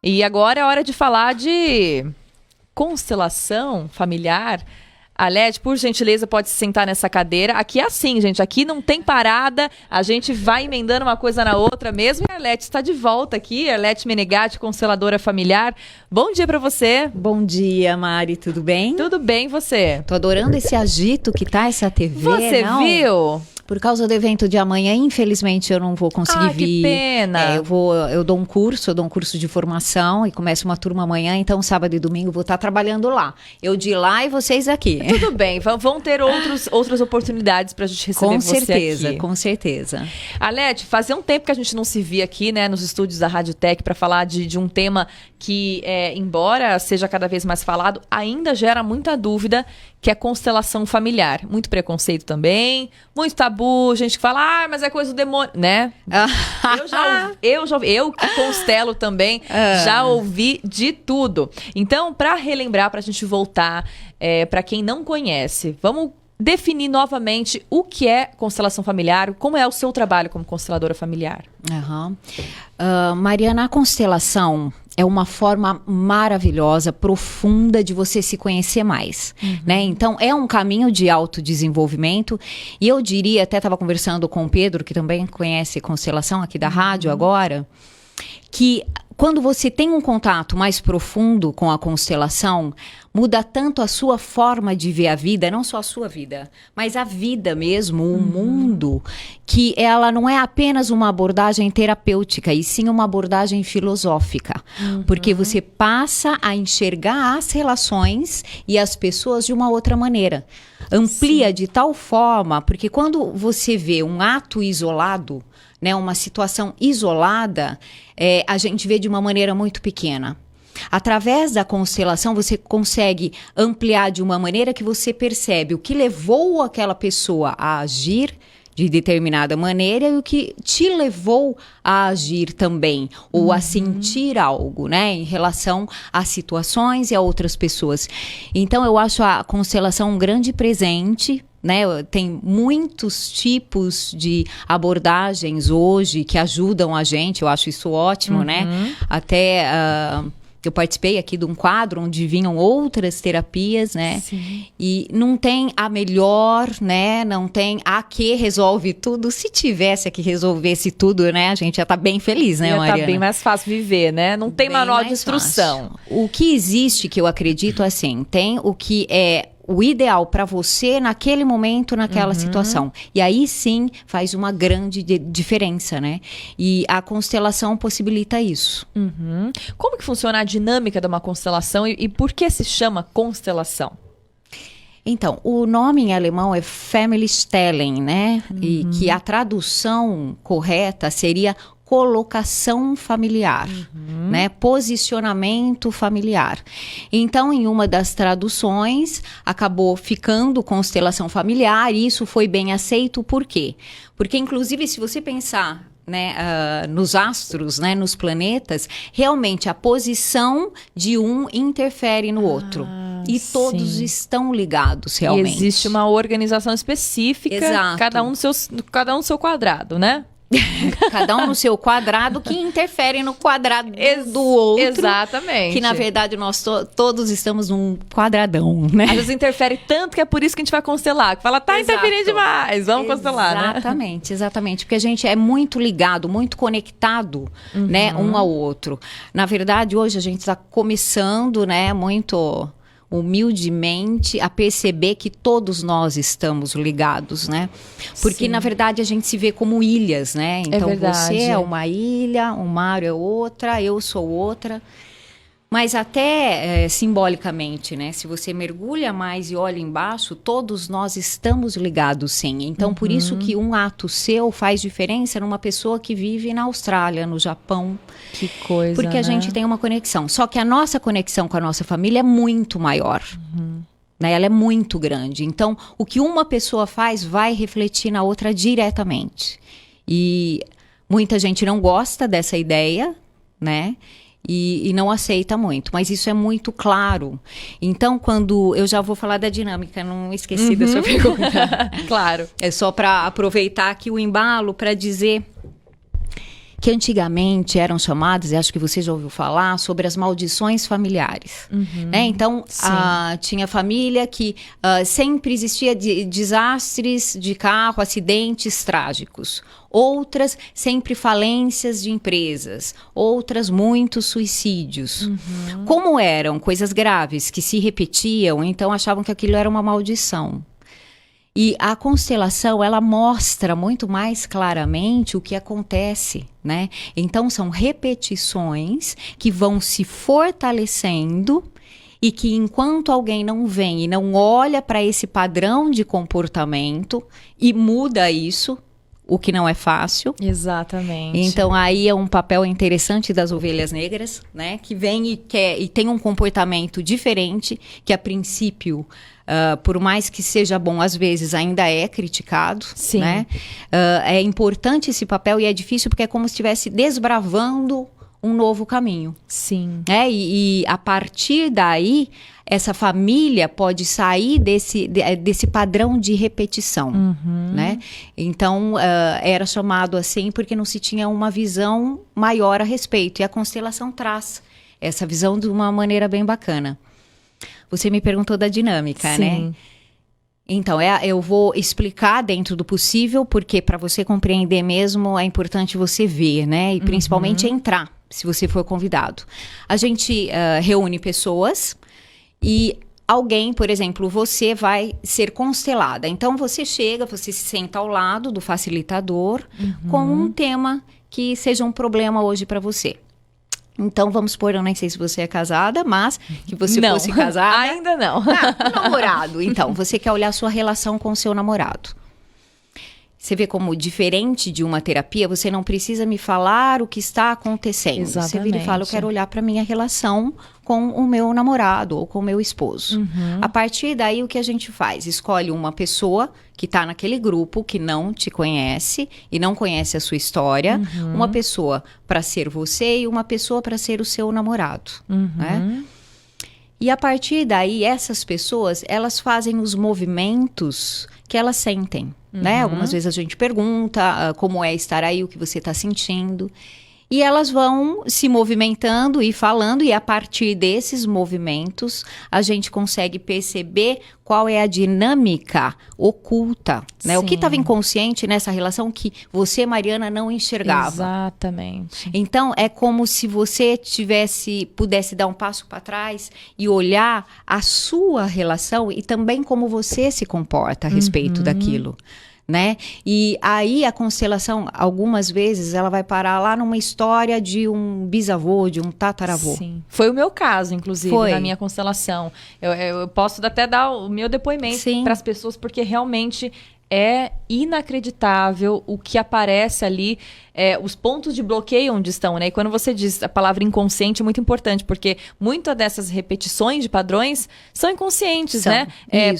E agora é hora de falar de constelação familiar. Alete, por gentileza, pode se sentar nessa cadeira. Aqui é assim, gente. Aqui não tem parada. A gente vai emendando uma coisa na outra mesmo. E a Alete está de volta aqui. Alete Menegatti, consteladora familiar. Bom dia para você. Bom dia, Mari. Tudo bem? Tudo bem, você? Tô adorando esse agito que tá essa TV, Você não? viu? Por causa do evento de amanhã, infelizmente, eu não vou conseguir vir. Que pena. Eu dou um curso de formação e começo uma turma amanhã, então sábado e domingo vou estar trabalhando lá. Eu de lá e vocês aqui. Tudo bem, vão ter outras oportunidades pra gente receber você aqui. Com certeza. Alete, fazia um tempo que a gente não se via aqui, né, nos estúdios da Rádio Tech para falar de um tema que, embora seja cada vez mais falado, ainda gera muita dúvida, que é constelação familiar. Muito preconceito também, muito tabu, gente que fala, mas é coisa do demônio, né? Eu que constelo também, já ouvi de tudo. Então, para relembrar, pra gente voltar, para quem não conhece, vamos definir novamente o que é constelação familiar, como é o seu trabalho como consteladora familiar. Mariana, a constelação é uma forma maravilhosa, profunda de você se conhecer mais, né? Então, é um caminho de autodesenvolvimento e eu diria, até estava conversando com o Pedro, que também conhece constelação aqui da rádio agora, que quando você tem um contato mais profundo com a constelação, muda tanto a sua forma de ver a vida, não só a sua vida, mas a vida mesmo, o mundo, que ela não é apenas uma abordagem terapêutica, e sim uma abordagem filosófica. Porque você passa a enxergar as relações e as pessoas de uma outra maneira. Amplia de tal forma, porque quando você vê um ato isolado, né, uma situação isolada, a gente vê de uma maneira muito pequena. Através da constelação, você consegue ampliar de uma maneira que você percebe o que levou aquela pessoa a agir de determinada maneira e o que te levou a agir também, ou a sentir algo, né, em relação a situações e a outras pessoas. Então, eu acho a constelação um grande presente, né? Tem muitos tipos de abordagens hoje que ajudam a gente, eu acho isso ótimo, né? Até eu participei aqui de um quadro onde vinham outras terapias, né? Sim. E não tem a melhor, né? Não tem a que resolve tudo. Se tivesse a que resolvesse tudo, né? A gente já tá bem feliz, né, Mariana? Tá bem mais fácil viver, né? Não tem manual de instrução. Fácil. O que existe, que eu acredito, assim, tem o que é o ideal para você naquele momento, naquela situação. E aí sim faz uma grande diferença, né? E a constelação possibilita isso. Como que funciona a dinâmica de uma constelação e por que se chama constelação? Então, o nome em alemão é Familienstellung, né? E que a tradução correta seria colocação familiar, né? Posicionamento familiar. Então, em uma das traduções, acabou ficando constelação familiar e isso foi bem aceito. Por quê? Porque, inclusive, se você pensar, né, nos astros, né, nos planetas, realmente a posição de um interfere no outro. E todos estão ligados, realmente. E existe uma organização específica, Exato. cada um no seu quadrado, né? Cada um no seu quadrado que interfere no quadrado do outro. Exatamente. Que na verdade nós todos estamos num quadradão, né? Às vezes interfere tanto que é por isso que a gente vai constelar. Que fala, tá interferindo demais, vamos constelar, né? Exatamente. Porque a gente é muito ligado, muito conectado, né, um ao outro. Na verdade, hoje a gente está começando, né, muito humildemente a perceber que todos nós estamos ligados, né? Porque na verdade a gente se vê como ilhas, né? Então você é uma ilha, o Mário é outra, eu sou outra. Mas até simbolicamente, né? Se você mergulha mais e olha embaixo, todos nós estamos ligados, sim. Então, por isso que um ato seu faz diferença numa pessoa que vive na Austrália, no Japão. Que coisa, porque a gente tem uma conexão. Só que a nossa conexão com a nossa família é muito maior. Né? Ela é muito grande. Então, o que uma pessoa faz vai refletir na outra diretamente. E muita gente não gosta dessa ideia, né? E não aceita muito, mas isso é muito claro. Então, quando eu já vou falar da dinâmica, não esqueci da sua pergunta. Claro. É só para aproveitar aqui o embalo para dizer que antigamente eram chamadas, e acho que você já ouviu falar, sobre as maldições familiares. Né? Então, tinha família que sempre existia desastres de carro, acidentes trágicos. Outras, sempre falências de empresas. Outras, muitos suicídios. Como eram coisas graves que se repetiam, então achavam que aquilo era uma maldição. E a constelação, ela mostra muito mais claramente o que acontece, né? Então, são repetições que vão se fortalecendo e que enquanto alguém não vem e não olha para esse padrão de comportamento e muda isso, o que não é fácil. Exatamente. Então, aí é um papel interessante das ovelhas negras, né? Que vem e tem um comportamento diferente, que a princípio, por mais que seja bom, às vezes ainda é criticado. Sim. Né? É importante esse papel e é difícil porque é como se estivesse desbravando um novo caminho. Sim. E a partir daí, essa família pode sair desse padrão de repetição, né? Então, era chamado assim porque não se tinha uma visão maior a respeito. E a constelação traz essa visão de uma maneira bem bacana. Você me perguntou da dinâmica, Sim. né? Então, eu vou explicar dentro do possível, porque para você compreender mesmo, é importante você ver, né? E principalmente entrar, se você for convidado. A gente reúne pessoas e alguém, por exemplo, você vai ser constelada. Então, você chega, você se senta ao lado do facilitador com um tema que seja um problema hoje para você. Então, vamos supor, eu nem sei se você é casada, mas que você fosse casada. Ainda não. Namorado. Então, você quer olhar a sua relação com o seu namorado. Você vê como diferente de uma terapia, você não precisa me falar o que está acontecendo. Exatamente. Você vira e fala, eu quero olhar para a minha relação com o meu namorado ou com o meu esposo. A partir daí, o que a gente faz? Escolhe uma pessoa que está naquele grupo, que não te conhece e não conhece a sua história. Uma pessoa para ser você e uma pessoa para ser o seu namorado. Né? E a partir daí, essas pessoas, elas fazem os movimentos que elas sentem. Né? Algumas vezes a gente pergunta como é estar aí, o que você está sentindo. E elas vão se movimentando e falando, e a partir desses movimentos, a gente consegue perceber qual é a dinâmica oculta, né? O que estava inconsciente nessa relação que você, Mariana, não enxergava. Exatamente. Então, é como se você pudesse dar um passo para trás e olhar a sua relação e também como você se comporta a respeito daquilo. Né? E aí a constelação, algumas vezes, ela vai parar lá numa história de um bisavô, de um tataravô. Sim. Foi o meu caso, inclusive, Foi. na minha constelação. Eu posso até dar o meu depoimento para as pessoas, porque realmente é inacreditável o que aparece ali, os pontos de bloqueio onde estão, né? E quando você diz a palavra inconsciente é muito importante, porque muitas dessas repetições de padrões são inconscientes, né?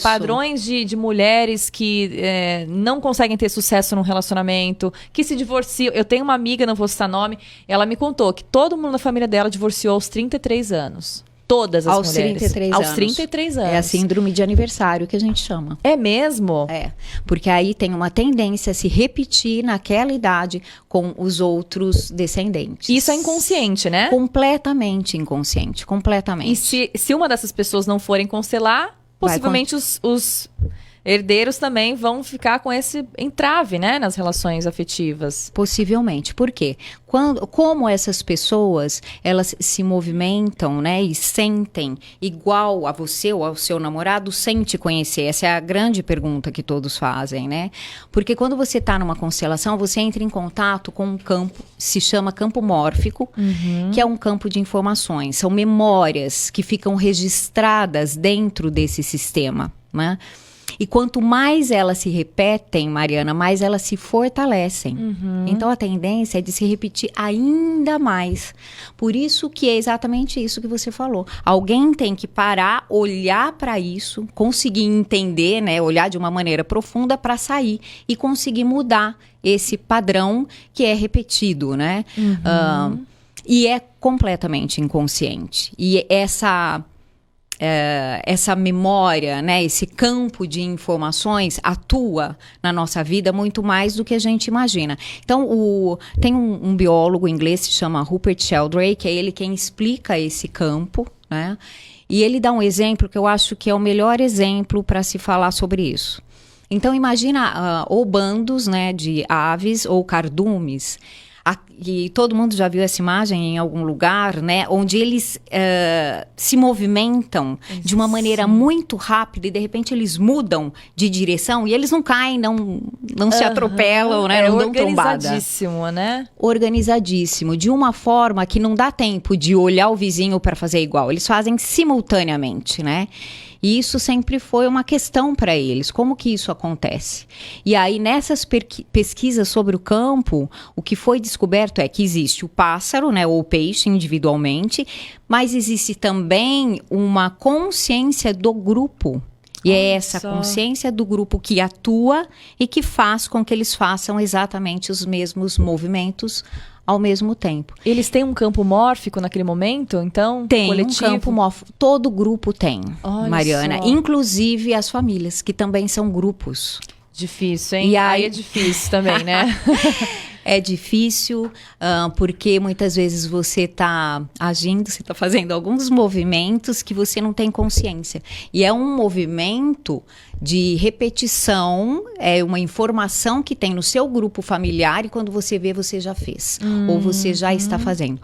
Padrões de mulheres que não conseguem ter sucesso num relacionamento, que se divorciam. Eu tenho uma amiga, não vou citar nome, ela me contou que todo mundo na família dela divorciou aos 33 anos. Todas as mulheres. 33 aos anos. 33 anos. É a síndrome de aniversário que a gente chama. É mesmo? É, porque aí tem uma tendência a se repetir naquela idade com os outros descendentes. Isso é inconsciente, né? Completamente inconsciente, completamente. E se uma dessas pessoas não forem constelar, possivelmente os herdeiros também vão ficar com esse entrave, né, nas relações afetivas. Possivelmente. Por quê? Como essas pessoas, elas se movimentam, né, e sentem igual a você ou ao seu namorado sem te conhecer? Essa é a grande pergunta que todos fazem, né? Porque quando você está numa constelação, você entra em contato com um campo, se chama campo mórfico, que é um campo de informações. São memórias que ficam registradas dentro desse sistema, né? E quanto mais elas se repetem, Mariana, mais elas se fortalecem. Então, a tendência é de se repetir ainda mais. Por isso que é exatamente isso que você falou. Alguém tem que parar, olhar para isso, conseguir entender, né, olhar de uma maneira profunda para sair e conseguir mudar esse padrão que é repetido, né? E é completamente inconsciente. E essa memória, né, esse campo de informações atua na nossa vida muito mais do que a gente imagina. Então, tem um biólogo inglês que se chama Rupert Sheldrake, que é ele quem explica esse campo, né? E ele dá um exemplo que eu acho que é o melhor exemplo para se falar sobre isso. Então, imagina ou bandos, né, de aves ou cardumes. E todo mundo já viu essa imagem em algum lugar, né? Onde eles se movimentam de uma maneira muito rápida e de repente eles mudam de direção e eles não caem, não se atropelam, né? Não dão trombada. Organizadíssimo, né? Organizadíssimo, de uma forma que não dá tempo de olhar o vizinho para fazer igual. Eles fazem simultaneamente, né? E isso sempre foi uma questão para eles. Como que isso acontece? E aí, nessas pesquisas sobre o campo, o que foi descoberto é que existe o pássaro, né, ou o peixe individualmente, mas existe também uma consciência do grupo. E é essa consciência do grupo que atua e que faz com que eles façam exatamente os mesmos movimentos ao mesmo tempo. Eles têm um campo mórfico naquele momento, então? Tem coletivo? Um campo mórfico. Todo grupo tem, Olha Mariana. só. Inclusive as famílias, que também são grupos. Difícil, hein? E aí é difícil também, né? É difícil, porque muitas vezes você está agindo, você está fazendo alguns movimentos que você não tem consciência. E é um movimento de repetição, é uma informação que tem no seu grupo familiar e quando você vê, você já fez. Ou você já está fazendo.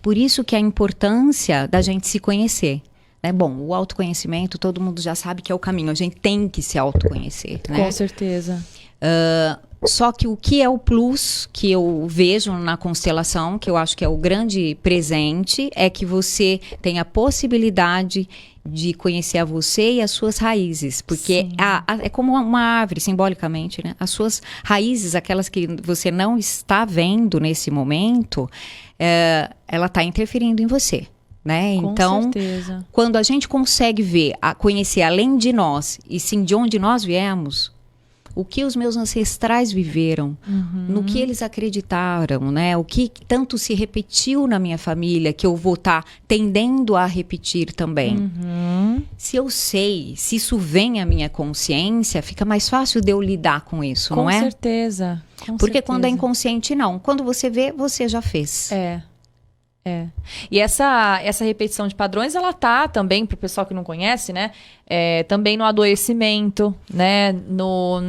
Por isso que a importância da gente se conhecer. Né? Bom, o autoconhecimento, todo mundo já sabe que é o caminho. A gente tem que se autoconhecer. Né? Com certeza. Só que o que é o plus que eu vejo na constelação, que eu acho que é o grande presente, é que você tem a possibilidade de conhecer a você e as suas raízes. Porque é como uma árvore, simbolicamente, né? As suas raízes, aquelas que você não está vendo nesse momento, ela está interferindo em você. Né? Então, certeza. Quando a gente consegue conhecer além de nós e sim de onde nós viemos, o que os meus ancestrais viveram, no que eles acreditaram, né? O que tanto se repetiu na minha família que eu vou estar tendendo a repetir também. Se eu sei, se isso vem à minha consciência, fica mais fácil de eu lidar com isso, não é? Com certeza. Porque quando é inconsciente, não. Quando você vê, você já fez. E essa repetição de padrões, ela tá também, pro pessoal que não conhece, né? Também no adoecimento, né?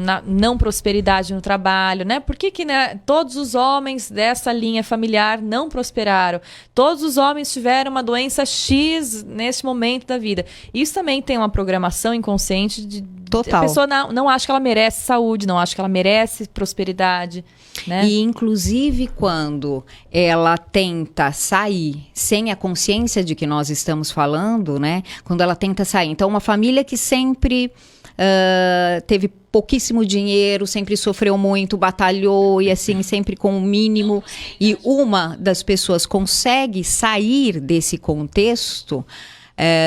Na não prosperidade no trabalho, né? Por que né, todos os homens dessa linha familiar não prosperaram? Todos os homens tiveram uma doença X nesse momento da vida. Isso também tem uma programação inconsciente de Total. A pessoa não acha que ela merece saúde, não acha que ela merece prosperidade, né? E, inclusive, quando ela tenta sair sem a consciência de que nós estamos falando, né? Quando ela tenta sair. Então, uma família que sempre teve pouquíssimo dinheiro, sempre sofreu muito, batalhou e assim, sempre com o mínimo. E uma das pessoas consegue sair desse contexto.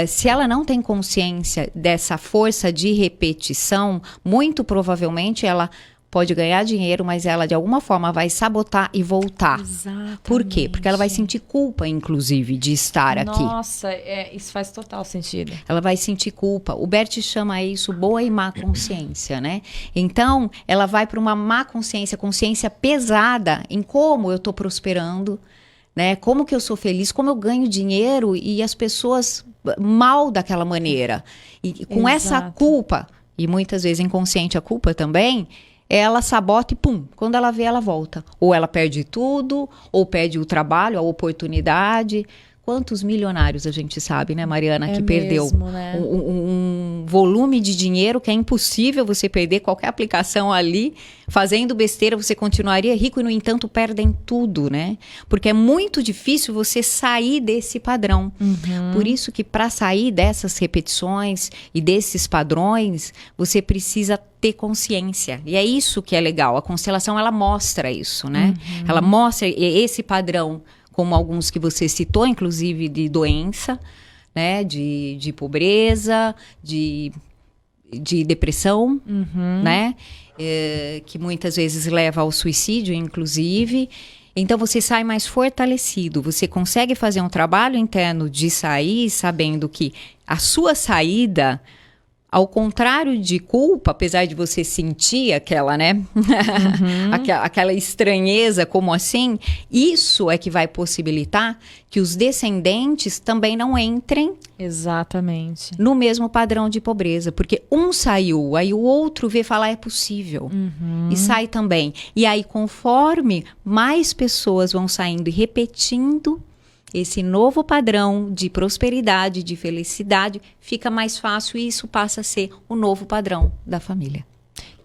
Se ela não tem consciência dessa força de repetição, muito provavelmente ela pode ganhar dinheiro, mas ela de alguma forma vai sabotar e voltar. Exatamente. Por quê? Porque ela vai sentir culpa, inclusive, de estar aqui. Nossa, isso faz total sentido. Ela vai sentir culpa. O Bert chama isso boa e má consciência, né? Então, ela vai para uma má consciência pesada em como eu estou prosperando, né? Como que eu sou feliz, como eu ganho dinheiro e as pessoas mal daquela maneira. E com essa culpa, e muitas vezes inconsciente a culpa também, ela sabota e pum, quando ela vê, ela volta. Ou ela perde tudo, ou perde o trabalho, a oportunidade. Quantos milionários a gente sabe, né, Mariana, que perdeu né? um volume de dinheiro que é impossível você perder qualquer aplicação ali. Fazendo besteira, você continuaria rico e, no entanto, perdem tudo, né? Porque é muito difícil você sair desse padrão. Por isso que, para sair dessas repetições e desses padrões, você precisa ter consciência. E é isso que é legal. A constelação, ela mostra isso, né? Ela mostra esse padrão, como alguns que você citou, inclusive de doença, né? De pobreza, de depressão, né? Que muitas vezes leva ao suicídio, inclusive. Então você sai mais fortalecido, você consegue fazer um trabalho interno de sair sabendo que a sua saída, ao contrário de culpa, apesar de você sentir aquela, né? aquela estranheza, como assim, isso é que vai possibilitar que os descendentes também não entrem Exatamente. no mesmo padrão de pobreza. Porque um saiu, aí o outro vê falar é possível. E sai também. E aí, conforme mais pessoas vão saindo e repetindo esse novo padrão de prosperidade, de felicidade, fica mais fácil e isso passa a ser o novo padrão da família.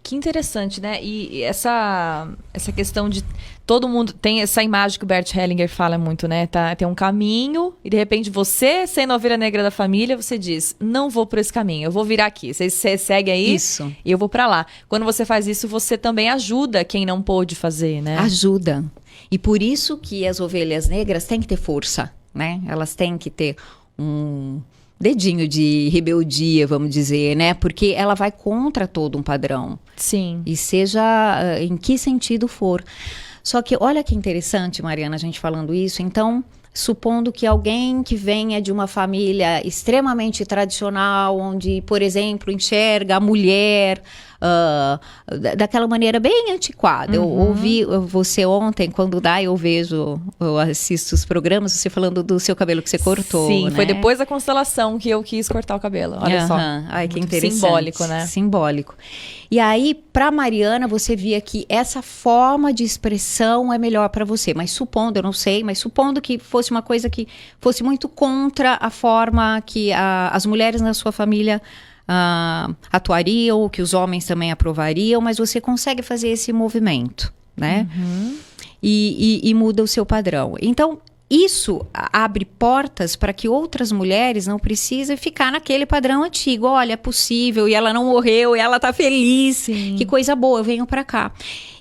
Que interessante, né? E essa questão de todo mundo tem essa imagem que o Bert Hellinger fala muito, né? Tem um caminho e de repente você, sendo a ovelha negra da família, você diz, não vou por esse caminho, eu vou virar aqui. Você segue aí Isso. e eu vou pra lá. Quando você faz isso, você também ajuda quem não pôde fazer, né? Ajuda. E por isso que as ovelhas negras têm que ter força, né? Elas têm que ter um dedinho de rebeldia, vamos dizer, né? Porque ela vai contra todo um padrão. Sim. E seja em que sentido for. Só que olha que interessante, Mariana, a gente falando isso. Então, supondo que alguém que venha de uma família extremamente tradicional, onde, por exemplo, enxerga a mulher daquela maneira bem antiquada. Eu ouvi você ontem, quando eu assisto os programas, você falando do seu cabelo que você cortou. Sim, né? foi depois da constelação que eu quis cortar o cabelo. Olha só. Ai, que Muito interessante. simbólico, né? Simbólico. E aí, para Mariana, você via que essa forma de expressão é melhor para você. Mas supondo, eu não sei, mas supondo que fosse uma coisa que fosse muito contra a forma que as mulheres na sua família atuariam, que os homens também aprovariam, mas você consegue fazer esse movimento, né? E muda o seu padrão. Então, isso abre portas para que outras mulheres não precisem ficar naquele padrão antigo. Olha, é possível, e ela não morreu, e ela tá feliz. Sim. Que coisa boa, eu venho para cá.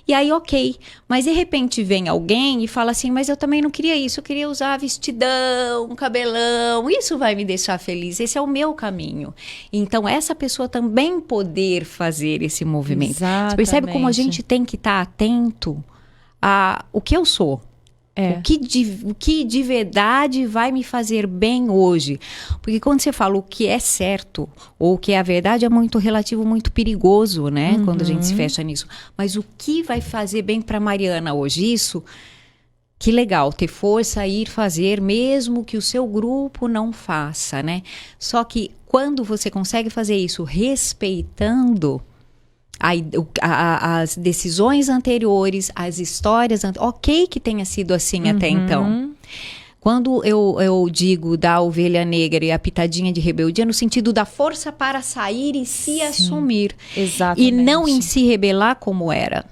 E aí, ok. Mas de repente vem alguém e fala assim, mas eu também não queria isso, eu queria usar vestidão, cabelão, isso vai me deixar feliz, esse é o meu caminho. Então, essa pessoa também poder fazer esse movimento. Exatamente. Você percebe como a gente tem que estar atento a o que eu sou? O que de verdade vai me fazer bem hoje? Porque quando você fala o que é certo ou o que é a verdade, é muito relativo, muito perigoso, né? Quando a gente se fecha nisso. Mas o que vai fazer bem para Mariana hoje? Isso, que legal, ter força a ir fazer, mesmo que o seu grupo não faça, né? Só que quando você consegue fazer isso respeitando as decisões anteriores, as histórias ok que tenha sido assim até então. Quando eu digo da ovelha negra e a pitadinha de rebeldia, no sentido da força para sair e se assumir. Exatamente. E não em se rebelar como era.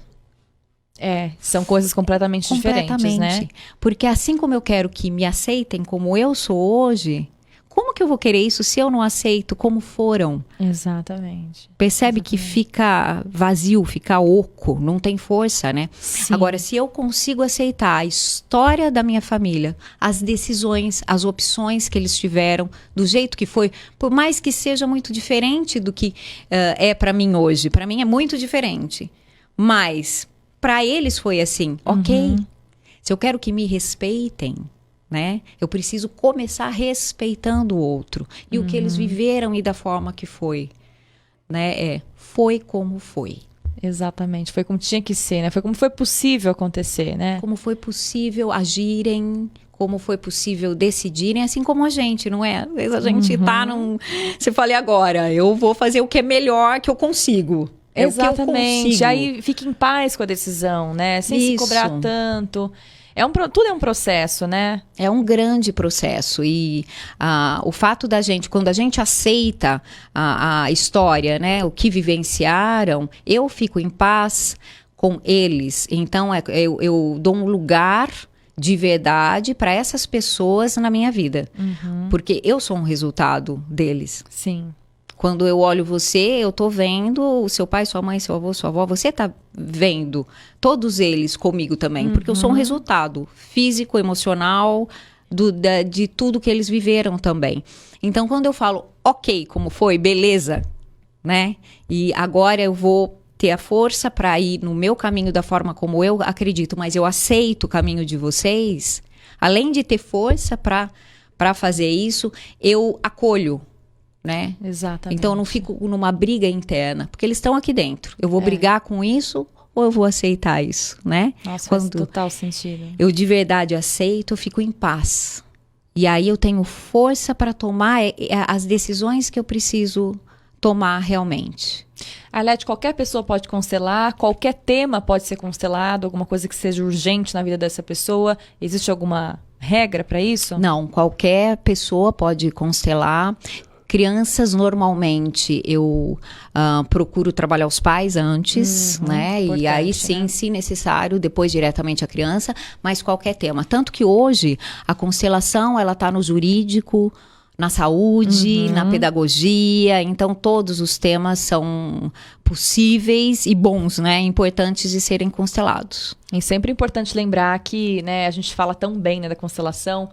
São coisas completamente diferentes, né? Porque assim como eu quero que me aceitem como eu sou hoje, como que eu vou querer isso se eu não aceito como foram? Exatamente. Percebe que fica vazio, fica oco, não tem força, né? Sim. Agora, se eu consigo aceitar a história da minha família, as decisões, as opções que eles tiveram, do jeito que foi, por mais que seja muito diferente do que é para mim hoje, para mim é muito diferente, mas para eles foi assim, ok? Se eu quero que me respeitem, né? Eu preciso começar respeitando o outro e o que eles viveram e da forma que foi, né? Foi como foi. Exatamente, foi como tinha que ser, né? Foi como foi possível acontecer, né? Como foi possível agirem, como foi possível decidirem, assim como a gente, não é? Às vezes a gente tá num... Você fala, agora, eu vou fazer o que é melhor que eu consigo. Exatamente, o que eu consigo. Aí fica em paz com a decisão, né? Sem se cobrar tanto. Tudo é um processo, né? É um grande processo e o fato da gente, quando a gente aceita a história, né, o que vivenciaram, eu fico em paz com eles. Então, eu dou um lugar de verdade para essas pessoas na minha vida. Porque eu sou um resultado deles. Sim. Quando eu olho você, eu tô vendo o seu pai, sua mãe, seu avô, sua avó. Você tá vendo todos eles comigo também. Porque eu sou um resultado físico, emocional, de tudo que eles viveram também. Então, quando eu falo, ok, como foi, beleza, né? E agora eu vou ter a força para ir no meu caminho da forma como eu acredito, mas eu aceito o caminho de vocês, além de ter força para fazer isso, eu acolho, né? Exatamente. Então eu não fico numa briga interna, porque eles estão aqui dentro. Eu vou brigar com isso ou eu vou aceitar isso, né? Nossa, faz total sentido. Eu de verdade aceito, eu fico em paz. E aí eu tenho força para tomar as decisões que eu preciso tomar realmente. Arlete, qualquer pessoa pode constelar, qualquer tema pode ser constelado, alguma coisa que seja urgente na vida dessa pessoa. Existe alguma regra para isso? Não, qualquer pessoa pode constelar. Crianças, normalmente, eu procuro trabalhar os pais antes, né? E aí sim, né? Se necessário, depois diretamente a criança, mas qualquer tema. Tanto que hoje, a constelação, ela está no jurídico, na saúde, na pedagogia, então todos os temas são possíveis e bons, né? Importantes de serem constelados. E sempre é importante lembrar que, né, a gente fala tão bem, né, da constelação.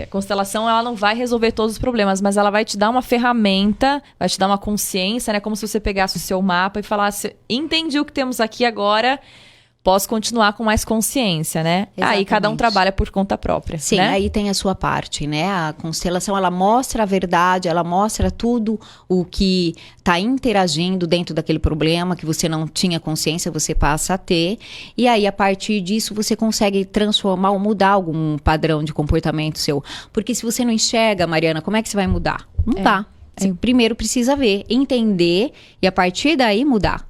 A constelação, ela não vai resolver todos os problemas, mas ela vai te dar uma ferramenta, vai te dar uma consciência, né? Como se você pegasse o seu mapa e falasse, entendi o que temos aqui agora, posso continuar com mais consciência, né? Exatamente. Aí cada um trabalha por conta própria. Sim, né? Aí tem a sua parte, né? A constelação, ela mostra a verdade, ela mostra tudo o que está interagindo dentro daquele problema que você não tinha consciência, você passa a ter. E aí, a partir disso, você consegue transformar ou mudar algum padrão de comportamento seu. Porque se você não enxerga, Mariana, como é que você vai mudar? Não dá. Você primeiro precisa ver, entender e a partir daí mudar.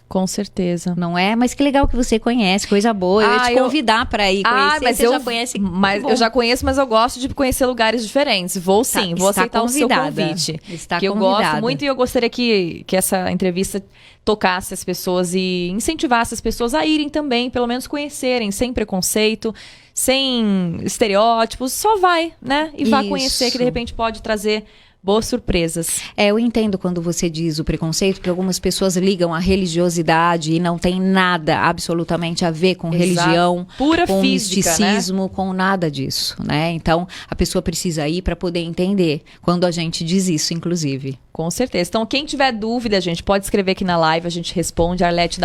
Com certeza. Não é? Mas que legal que você conhece, coisa boa. Eu ia te convidar para ir conhecer. Mas você já conhece. Mas eu já conheço, mas eu gosto de conhecer lugares diferentes. Vou sim, vou aceitar o seu convite. Está que eu gosto muito e eu gostaria que essa entrevista tocasse as pessoas e incentivasse as pessoas a irem também, pelo menos conhecerem, sem preconceito, sem estereótipos. Só vai, né? E vá conhecer, que de repente pode trazer boas surpresas. Eu entendo quando você diz o preconceito, porque algumas pessoas ligam a religiosidade e não tem nada absolutamente a ver com religião, pura com física, misticismo, né? com nada disso, né? Então, a pessoa precisa ir para poder entender quando a gente diz isso, inclusive. Com certeza. Então, quem tiver dúvida, gente, pode escrever aqui na live, a gente responde. A Arlete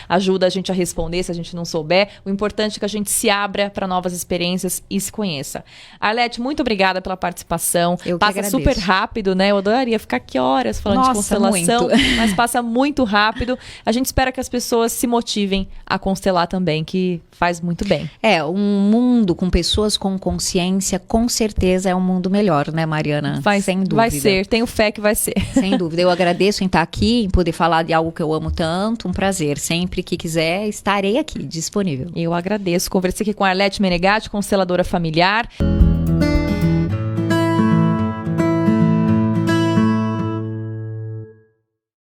ajuda a gente a responder se a gente não souber. O importante é que a gente se abra para novas experiências e se conheça. Arlete, muito obrigada pela participação. Eu que passa agradeço. super rápido, né? Eu adoraria ficar aqui horas falando de constelação, mas passa muito rápido. A gente espera que as pessoas se motivem a constelar também, que faz muito bem. Um mundo com pessoas com consciência, com certeza é um mundo melhor, né, Mariana? Sem dúvida. Vai ser, tenho fé que vai ser. Sem dúvida. Eu agradeço em estar aqui, em poder falar de algo que eu amo tanto. Um prazer. Sempre que quiser, estarei aqui, disponível. Eu agradeço. Conversei aqui com a Arlete Menegatti, consteladora familiar.